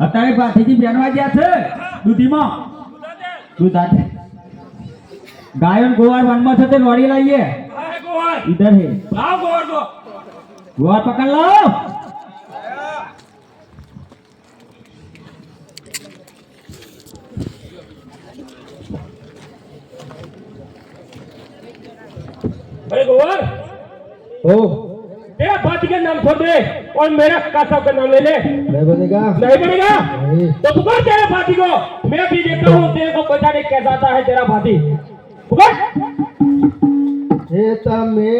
અત્યારે ભાતીજી બેનવા ગયા છે દૂધીમાં दूध आते गायन गोवार वनमा से ते लौड़ी लाइए गोवार इधर है लाओ गोवार को गोवार पकड़ लो अरे गोवार ओ तेरा भाती का नाम छोड़ दे और मेरा कासा का नाम ले ले नहीं बनेगा नहीं बनेगा तो पुकार तेरे भाती को मैं भी देखता हूँ तेरे को पता नहीं कैसा आता है तेरा भाती पुकार हे तमे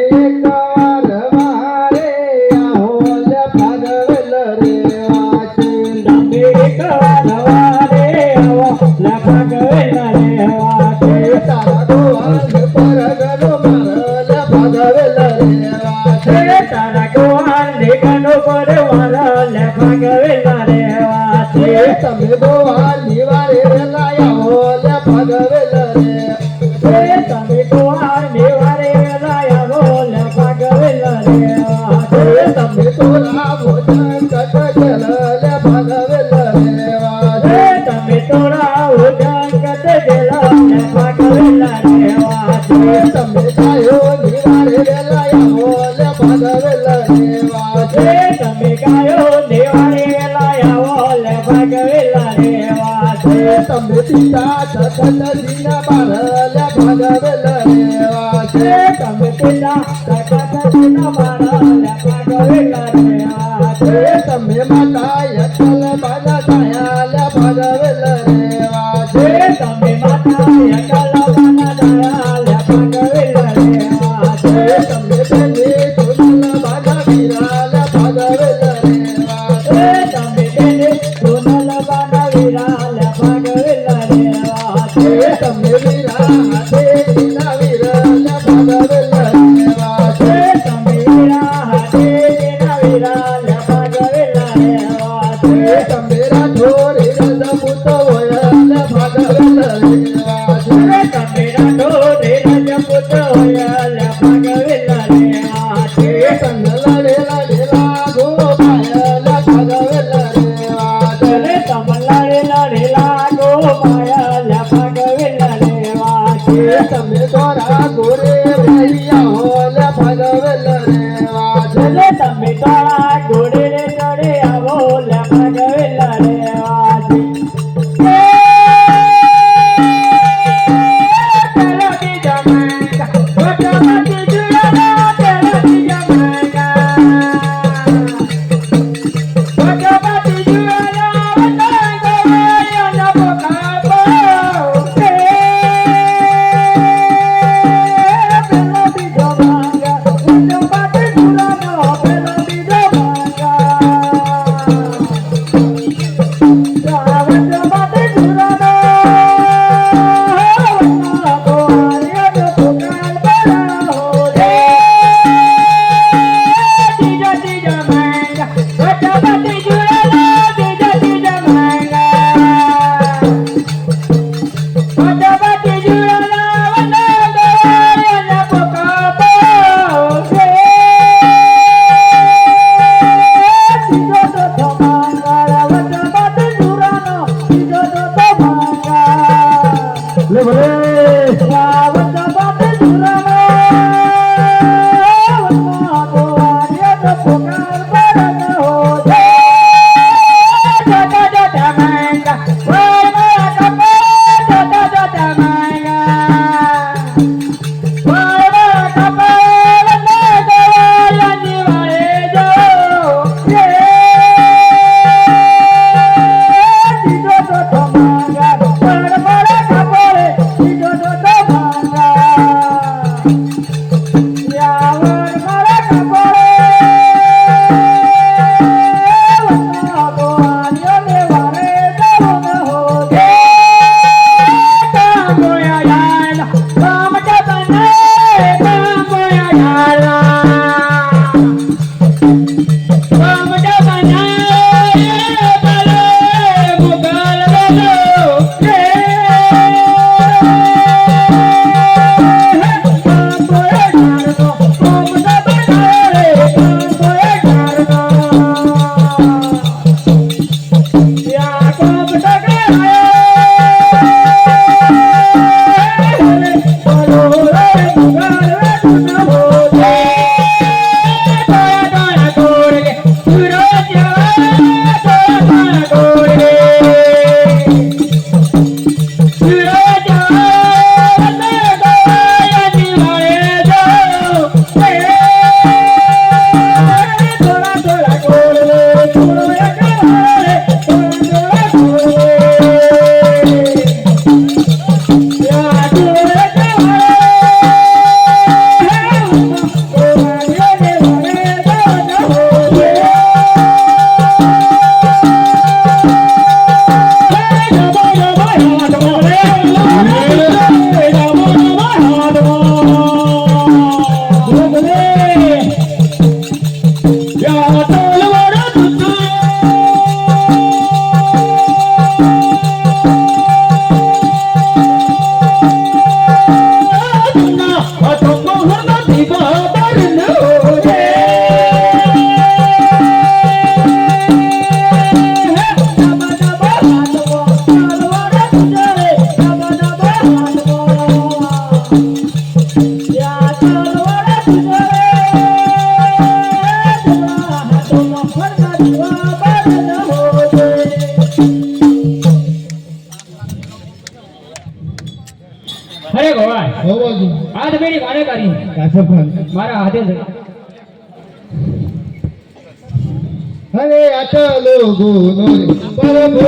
कार मारे आओल भगवल रे वाचे तमे कार मारे आओल भगवल रे वाचे तारा गोवाल पर गलो मारल भगवल रे वाचे तारा गोवाल गलो पर मारल भगवल रे वाचे तमे गोवाल निवारे लाया होल भगवल रे तमे गोवाल निवारे लाया होल भगवल रे वाचे तमे तोरा भोजन कट जलल भगवल रे वाचे तमे तोरा भोजन कट जलल भगवल रे वाचे तमे गायो निवारे लाया होल भगवल रे वाचे तमे गायो निवारे लाया होल भगवल रे वाचे तमे पिता सकल दिन बारल भगवल रे वाचे तमे पिता सकल दिन बारल भगवल रे वाचे तमे माता यकल बाजा दयाल भगवल रे वाचे तमे माता यकल बाजा दयाल भगवल रे वाचे तमे बेने सोनल बाजा विराल भगवल रे वाचे तमे बेने सोनल बाजा विराल भगवल रे वाचे तमे वीरा हाथे दिना विराल भगवल रे वाचे तमे वीरा हाथे दिना विराल भगवल रे वाचे तमे राठोरी रजपुत वयल भगवल रे वाचे तमे राठोरी रजपुत वयल भगवल रे वाचे संग लड़े लड़े लागो पायल भगवल रे वाचे तम लड़े लड़े लागो पायल भगवल रे वाचे तमे तोरा गोरे भैया होल भगवल रे वाचे तमे तोरा गोरे रे चढ़े होल भगवल रे वाचे तेरा की जमाएगा वो जमाती जुआना तेरा की जमाएगा वो जमाती जुआना बताएगा या ना बोकाबो पेलो भी जमाएगा वो जमाती जुआना पेलो भी कैसे फोन मारा हाथे से अरे आता लोगो नो प्रभु